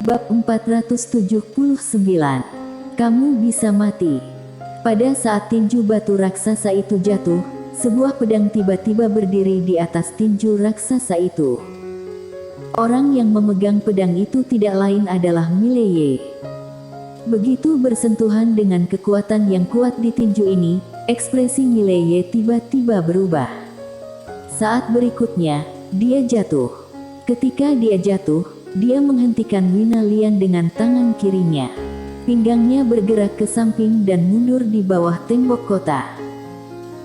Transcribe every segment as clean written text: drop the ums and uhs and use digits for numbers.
Bab 479. Kamu bisa mati. Pada saat tinju batu raksasa itu jatuh, sebuah pedang tiba-tiba berdiri di atas tinju raksasa itu. Orang yang memegang pedang itu tidak lain adalah Mileye. Begitu bersentuhan dengan kekuatan yang kuat di tinju ini, ekspresi Mileye tiba-tiba berubah. Saat berikutnya, dia jatuh. Ketika dia jatuh, dia menghentikan Wina Lian dengan tangan kirinya. Pinggangnya bergerak ke samping dan mundur di bawah tembok kota.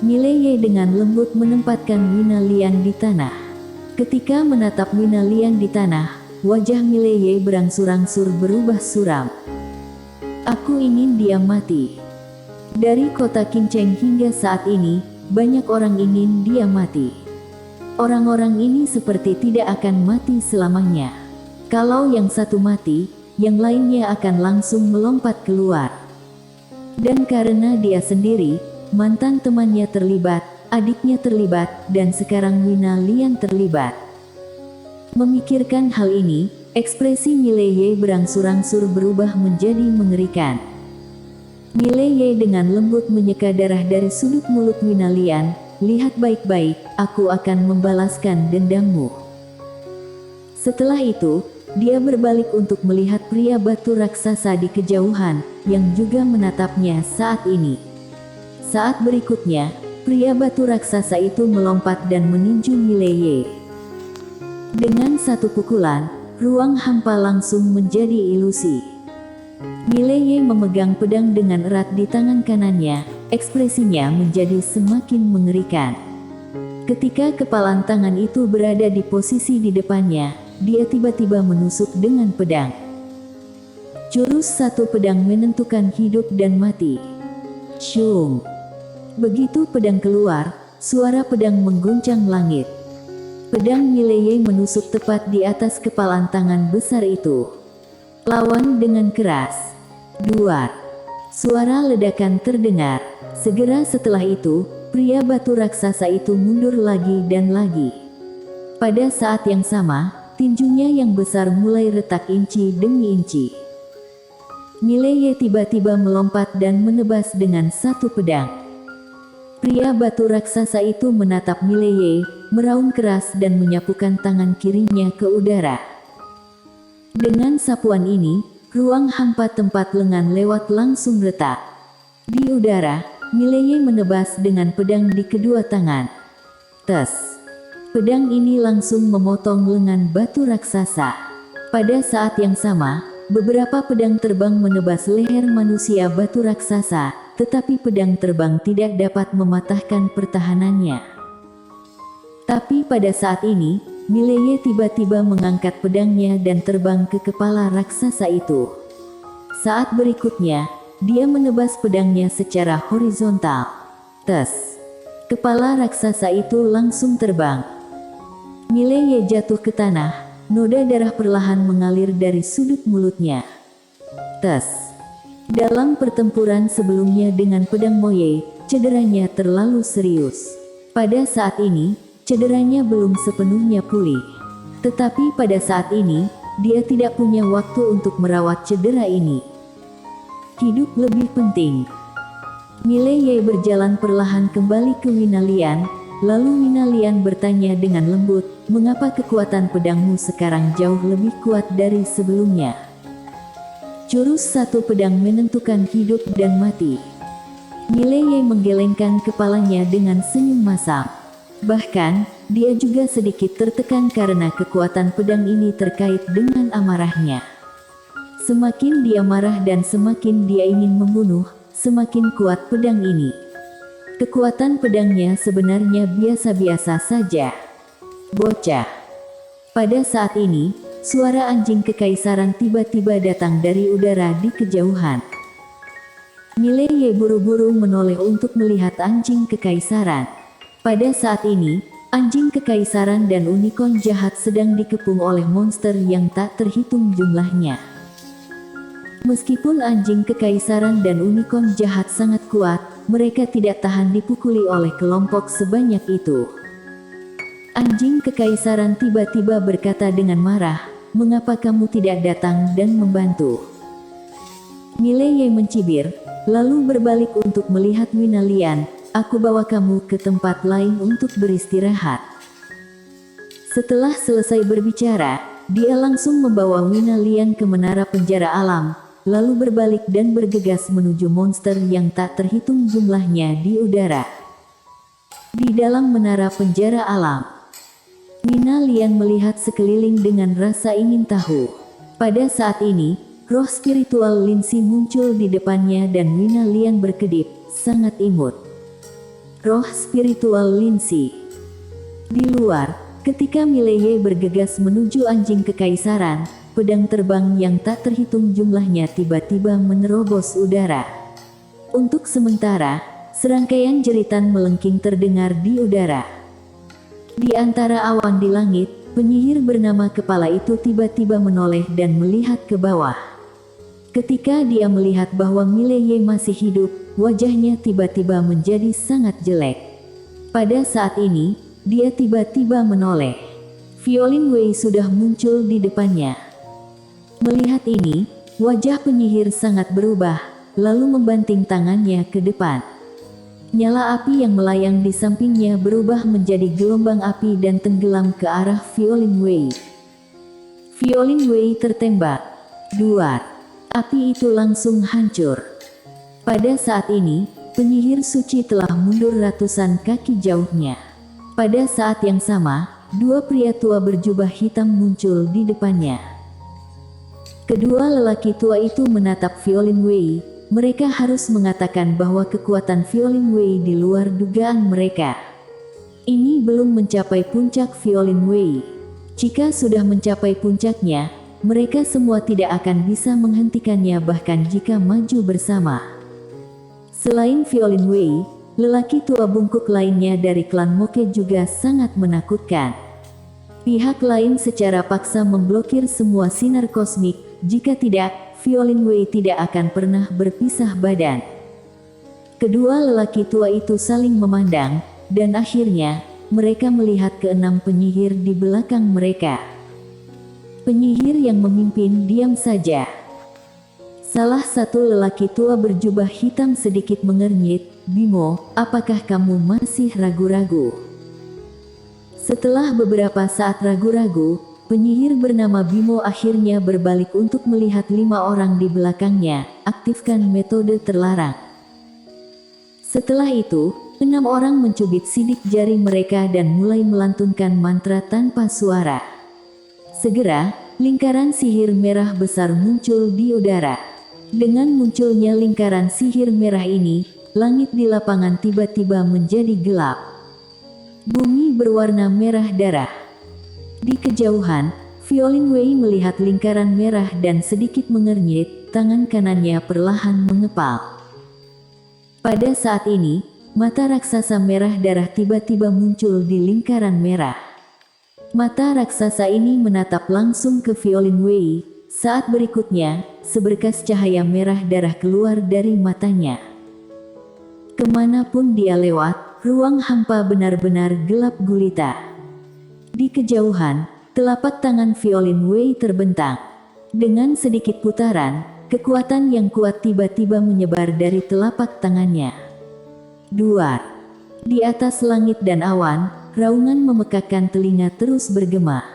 Mileye dengan lembut menempatkan Wina Lian di tanah. Ketika menatap Wina Lian di tanah, wajah Mileye berangsur-angsur berubah suram. Aku ingin dia mati. Dari kota Kinceng hingga saat ini, banyak orang ingin dia mati. Orang-orang ini seperti tidak akan mati selamanya. Kalau yang satu mati, yang lainnya akan langsung melompat keluar. Dan karena dia sendiri, mantan temannya terlibat, adiknya terlibat, dan sekarang Wina Lian terlibat. Memikirkan hal ini, ekspresi Mileye berangsur-angsur berubah menjadi mengerikan. Mileye dengan lembut menyeka darah dari sudut mulut Wina Lian. Lihat baik-baik, aku akan membalaskan dendammu. Setelah itu, dia berbalik untuk melihat pria batu raksasa di kejauhan, yang juga menatapnya saat ini. Saat berikutnya, pria batu raksasa itu melompat dan meninju Mileye. Dengan satu pukulan, ruang hampa langsung menjadi ilusi. Mileye memegang pedang dengan erat di tangan kanannya, ekspresinya menjadi semakin mengerikan. Ketika kepalan tangan itu berada di posisi di depannya, dia tiba-tiba menusuk dengan pedang. Jurus satu pedang menentukan hidup dan mati. Syung. Begitu pedang keluar, suara pedang mengguncang langit. Pedang Mileye menusuk tepat di atas kepalan tangan besar itu. Lawan dengan keras. Duar. Suara ledakan terdengar. Segera setelah itu, pria batu raksasa itu mundur lagi dan lagi. Pada saat yang sama, tinjunya yang besar mulai retak inci demi inci. Mileye tiba-tiba melompat dan menebas dengan satu pedang. Pria batu raksasa itu menatap Mileye, meraung keras dan menyapukan tangan kirinya ke udara. Dengan sapuan ini, ruang hampa tempat lengan lewat langsung retak. Di udara, Mileye menebas dengan pedang di kedua tangan. Tes. Pedang ini langsung memotong lengan batu raksasa. Pada saat yang sama, beberapa pedang terbang menebas leher manusia batu raksasa, tetapi pedang terbang tidak dapat mematahkan pertahanannya. Tapi pada saat ini, Mileye tiba-tiba mengangkat pedangnya dan terbang ke kepala raksasa itu. Saat berikutnya, dia menebas pedangnya secara horizontal. Tes. Kepala raksasa itu langsung terbang. Mileye jatuh ke tanah, noda darah perlahan mengalir dari sudut mulutnya. Tes. Dalam pertempuran sebelumnya dengan pedang Moye, cederanya terlalu serius. Pada saat ini, cederanya belum sepenuhnya pulih. Tetapi pada saat ini, dia tidak punya waktu untuk merawat cedera ini. Hidup lebih penting. Mileye berjalan perlahan kembali ke Wina Lian, lalu Wina Lian bertanya dengan lembut, mengapa kekuatan pedangmu sekarang jauh lebih kuat dari sebelumnya? Jurus satu pedang menentukan hidup dan mati. Mileye menggelengkan kepalanya dengan senyum masam. Bahkan, dia juga sedikit tertekan karena kekuatan pedang ini terkait dengan amarahnya. Semakin dia marah dan semakin dia ingin membunuh, semakin kuat pedang ini. Kekuatan pedangnya sebenarnya biasa-biasa saja. Bocah. Pada saat ini, suara anjing kekaisaran tiba-tiba datang dari udara di kejauhan. Mileye buru-buru menoleh untuk melihat anjing kekaisaran. Pada saat ini, anjing kekaisaran dan unicorn jahat sedang dikepung oleh monster yang tak terhitung jumlahnya. Meskipun anjing kekaisaran dan unicorn jahat sangat kuat, mereka tidak tahan dipukuli oleh kelompok sebanyak itu. Anjing kekaisaran tiba-tiba berkata dengan marah, mengapa kamu tidak datang dan membantu?" Mileye mencibir, lalu berbalik untuk melihat Winalian. "Aku bawa kamu ke tempat lain untuk beristirahat." Setelah selesai berbicara, dia langsung membawa Winalian ke menara penjara alam, lalu berbalik dan bergegas menuju monster yang tak terhitung jumlahnya di udara. Di dalam menara penjara alam, Winalian melihat sekeliling dengan rasa ingin tahu. Pada saat ini, roh spiritual Lindsay muncul di depannya dan Winalian berkedip, sangat imut. Roh spiritual Lindsay. Di luar, ketika Mileye bergegas menuju anjing kekaisaran, pedang terbang yang tak terhitung jumlahnya tiba-tiba menerobos udara. Untuk sementara, serangkaian jeritan melengking terdengar di udara. Di antara awan di langit, penyihir bernama Kepala itu tiba-tiba menoleh dan melihat ke bawah. Ketika dia melihat bahwa Mileye masih hidup, wajahnya tiba-tiba menjadi sangat jelek. Pada saat ini, dia tiba-tiba menoleh. Violin Wei sudah muncul di depannya. Melihat ini, wajah penyihir sangat berubah, lalu membanting tangannya ke depan. Nyala api yang melayang di sampingnya berubah menjadi gelombang api dan tenggelam ke arah Violin Wei. Violin Wei tertembak. Duar. Api itu langsung hancur. Pada saat ini, penyihir suci telah mundur ratusan kaki jauhnya. Pada saat yang sama, dua pria tua berjubah hitam muncul di depannya. Kedua lelaki tua itu menatap Violin Wei. Mereka harus mengatakan bahwa kekuatan Violin Wei di luar dugaan mereka. Ini belum mencapai puncak Violin Wei. Jika sudah mencapai puncaknya, mereka semua tidak akan bisa menghentikannya bahkan jika maju bersama. Selain Violin Wei, lelaki tua bungkuk lainnya dari klan Moke juga sangat menakutkan. Pihak lain secara paksa memblokir semua sinar kosmik, jika tidak, Violin Wei tidak akan pernah berpisah badan. Kedua lelaki tua itu saling memandang, dan akhirnya, mereka melihat keenam penyihir di belakang mereka. Penyihir yang memimpin diam saja. Salah satu lelaki tua berjubah hitam sedikit mengernyit, "Bimo, apakah kamu masih ragu-ragu?" Setelah beberapa saat ragu-ragu, penyihir bernama Bimo akhirnya berbalik untuk melihat 5 orang di belakangnya. "Aktifkan metode terlarang." Setelah itu, 6 orang mencubit sidik jari mereka dan mulai melantunkan mantra tanpa suara. Segera, lingkaran sihir merah besar muncul di udara. Dengan munculnya lingkaran sihir merah ini, langit di lapangan tiba-tiba menjadi gelap. Bumi berwarna merah darah. Di kejauhan, Violin Wei melihat lingkaran merah dan sedikit mengernyit, tangan kanannya perlahan mengepal. Pada saat ini, mata raksasa merah darah tiba-tiba muncul di lingkaran merah. Mata raksasa ini menatap langsung ke Violin Wei. Saat berikutnya, seberkas cahaya merah darah keluar dari matanya. Kemanapun dia lewat, ruang hampa benar-benar gelap gulita. Di kejauhan, telapak tangan Violin Wei terbentang. Dengan sedikit putaran, kekuatan yang kuat tiba-tiba menyebar dari telapak tangannya. Duar. Di atas langit dan awan, raungan memekakkan telinga terus bergema.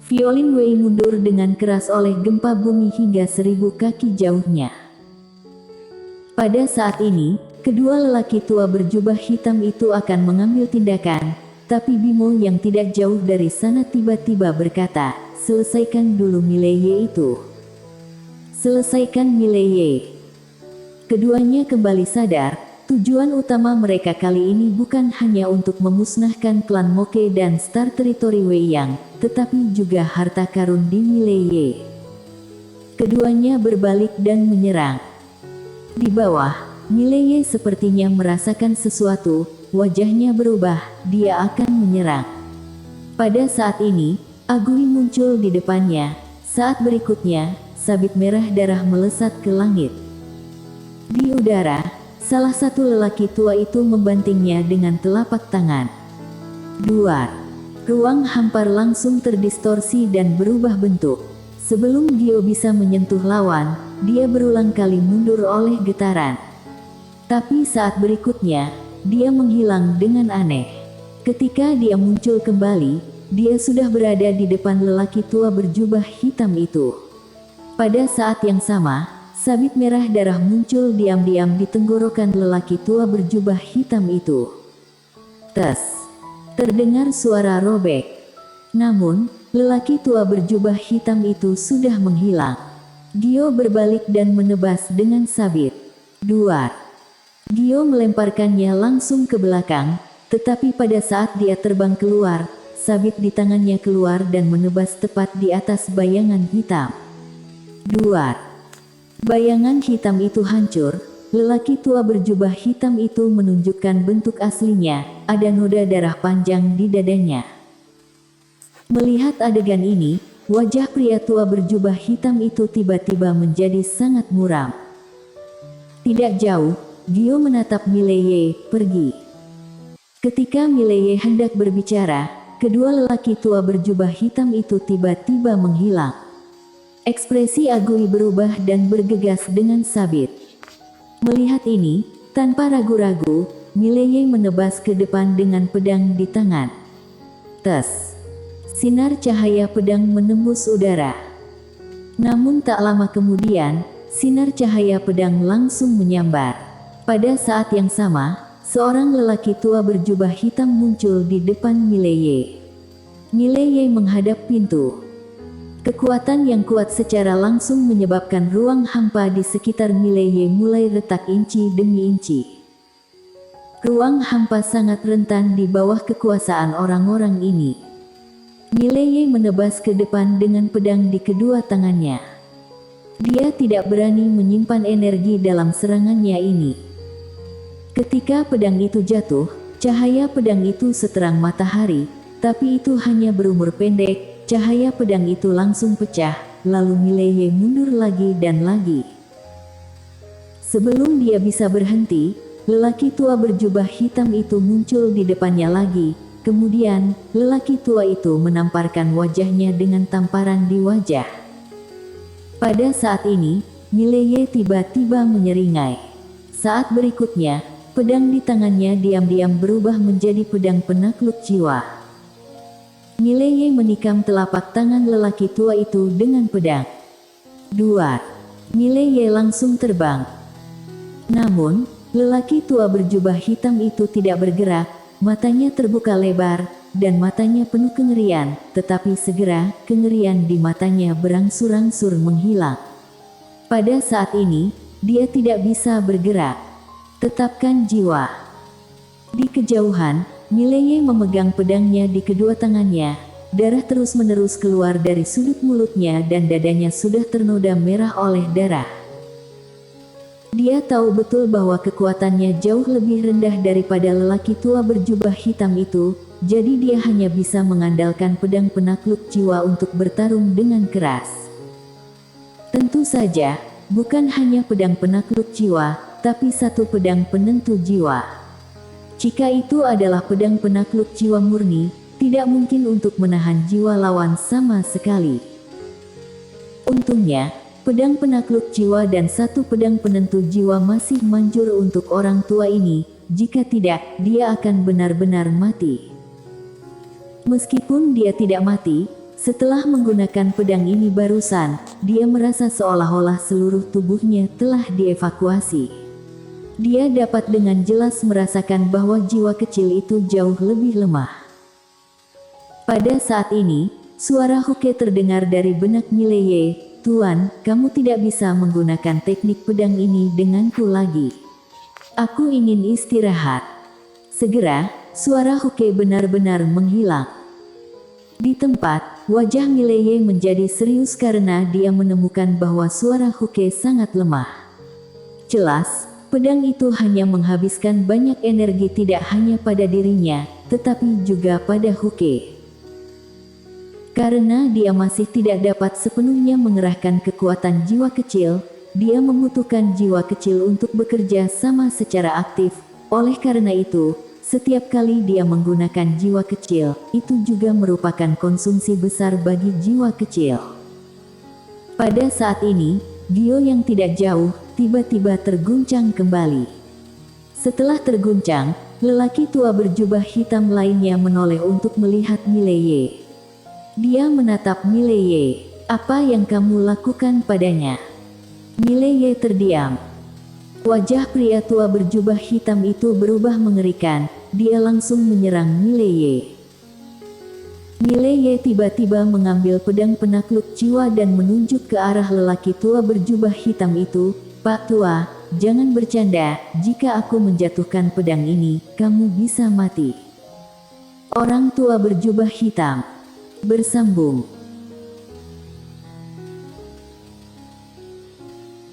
Violin Wei mundur dengan keras oleh gempa bumi hingga 1000 kaki jauhnya. Pada saat ini, kedua lelaki tua berjubah hitam itu akan mengambil tindakan, tapi Bimo yang tidak jauh dari sana tiba-tiba berkata, "Selesaikan dulu Mileye itu. Selesaikan Mileye." Keduanya kembali sadar. Tujuan utama mereka kali ini bukan hanya untuk memusnahkan klan Moke dan Star Territory Wei Yang, tetapi juga harta karun di Mileye. Keduanya berbalik dan menyerang. Di bawah, Mileye sepertinya merasakan sesuatu, wajahnya berubah, dia akan menyerang. Pada saat ini, Agui muncul di depannya. Saat berikutnya, sabit merah darah melesat ke langit. Di udara, salah satu lelaki tua itu membantingnya dengan telapak tangan. Duar. Ruang hampar langsung terdistorsi dan berubah bentuk. Sebelum Gio bisa menyentuh lawan, dia berulang kali mundur oleh getaran. Tapi saat berikutnya, dia menghilang dengan aneh. Ketika dia muncul kembali, dia sudah berada di depan lelaki tua berjubah hitam itu. Pada saat yang sama, sabit merah darah muncul diam-diam di tenggorokan lelaki tua berjubah hitam itu. Tes. Terdengar suara robek. Namun, lelaki tua berjubah hitam itu sudah menghilang. Gio berbalik dan menebas dengan sabit. Duar. Gio melemparkannya langsung ke belakang, tetapi pada saat dia terbang keluar, sabit di tangannya keluar dan menebas tepat di atas bayangan hitam. Duar. Bayangan hitam itu hancur. Lelaki tua berjubah hitam itu menunjukkan bentuk aslinya, ada noda darah panjang di dadanya. Melihat adegan ini, wajah pria tua berjubah hitam itu tiba-tiba menjadi sangat muram. Tidak jauh, Gio menatap Mileye pergi. Ketika Mileye hendak berbicara, kedua lelaki tua berjubah hitam itu tiba-tiba menghilang. Ekspresi Agui berubah dan bergegas dengan sabit. Melihat ini, tanpa ragu-ragu, Mileye menebas ke depan dengan pedang di tangan. Tes. Sinar cahaya pedang menembus udara. Namun tak lama kemudian, sinar cahaya pedang langsung menyambar. Pada saat yang sama, seorang lelaki tua berjubah hitam muncul di depan Mileye. Mileye menghadap pintu. Kekuatan yang kuat secara langsung menyebabkan ruang hampa di sekitar Mileye mulai retak inci demi inci. Ruang hampa sangat rentan di bawah kekuasaan orang-orang ini. Mileye menebas ke depan dengan pedang di kedua tangannya. Dia tidak berani menyimpan energi dalam serangannya ini. Ketika pedang itu jatuh, cahaya pedang itu seterang matahari, tapi itu hanya berumur pendek. Cahaya pedang itu langsung pecah, lalu Mileye mundur lagi dan lagi. Sebelum dia bisa berhenti, lelaki tua berjubah hitam itu muncul di depannya lagi. Kemudian, lelaki tua itu menamparkan wajahnya dengan tamparan di wajah. Pada saat ini, Mileye tiba-tiba menyeringai. Saat berikutnya, pedang di tangannya diam-diam berubah menjadi pedang penakluk jiwa. Mileye menikam telapak tangan lelaki tua itu dengan pedang. Duar. Mileye langsung terbang. Namun, lelaki tua berjubah hitam itu tidak bergerak, matanya terbuka lebar, dan matanya penuh kengerian, tetapi segera, kengerian di matanya berangsur-angsur menghilang. Pada saat ini, dia tidak bisa bergerak. Tetapkan jiwa. Di kejauhan, Mileye memegang pedangnya di kedua tangannya. Darah terus-menerus keluar dari sudut mulutnya dan dadanya sudah ternoda merah oleh darah. Dia tahu betul bahwa kekuatannya jauh lebih rendah daripada lelaki tua berjubah hitam itu, jadi dia hanya bisa mengandalkan pedang penakluk jiwa untuk bertarung dengan keras. Tentu saja, bukan hanya pedang penakluk jiwa, tapi satu pedang penentu jiwa. Jika itu adalah pedang penakluk jiwa murni, tidak mungkin untuk menahan jiwa lawan sama sekali. Untungnya, pedang penakluk jiwa dan satu pedang penentu jiwa masih manjur untuk orang tua ini, jika tidak, dia akan benar-benar mati. Meskipun dia tidak mati, setelah menggunakan pedang ini barusan, dia merasa seolah-olah seluruh tubuhnya telah dievakuasi. Dia dapat dengan jelas merasakan bahwa jiwa kecil itu jauh lebih lemah. Pada saat ini, suara Huke terdengar dari benak Mileye, "Tuan, kamu tidak bisa menggunakan teknik pedang ini denganku lagi. Aku ingin istirahat." Segera, suara Huke benar-benar menghilang. Di tempat, wajah Mileye menjadi serius karena dia menemukan bahwa suara Huke sangat lemah. Jelas, pedang itu hanya menghabiskan banyak energi tidak hanya pada dirinya, tetapi juga pada Huke. Karena dia masih tidak dapat sepenuhnya mengerahkan kekuatan jiwa kecil, dia membutuhkan jiwa kecil untuk bekerja sama secara aktif. Oleh karena itu, Setiap kali dia menggunakan jiwa kecil, itu juga merupakan konsumsi besar bagi jiwa kecil. Pada saat ini, Gio yang tidak jauh, tiba-tiba terguncang kembali. Setelah terguncang, lelaki tua berjubah hitam lainnya menoleh untuk melihat Mileye. Dia menatap Mileye. Apa yang kamu lakukan padanya? Mileye terdiam. Wajah pria tua berjubah hitam itu berubah mengerikan. Dia langsung menyerang Mileye. Mileye tiba-tiba mengambil pedang penakluk jiwa dan menunjuk ke arah lelaki tua berjubah hitam itu. Pak tua, jangan bercanda, jika aku menjatuhkan pedang ini, kamu bisa mati. Orang tua berjubah hitam bersambung.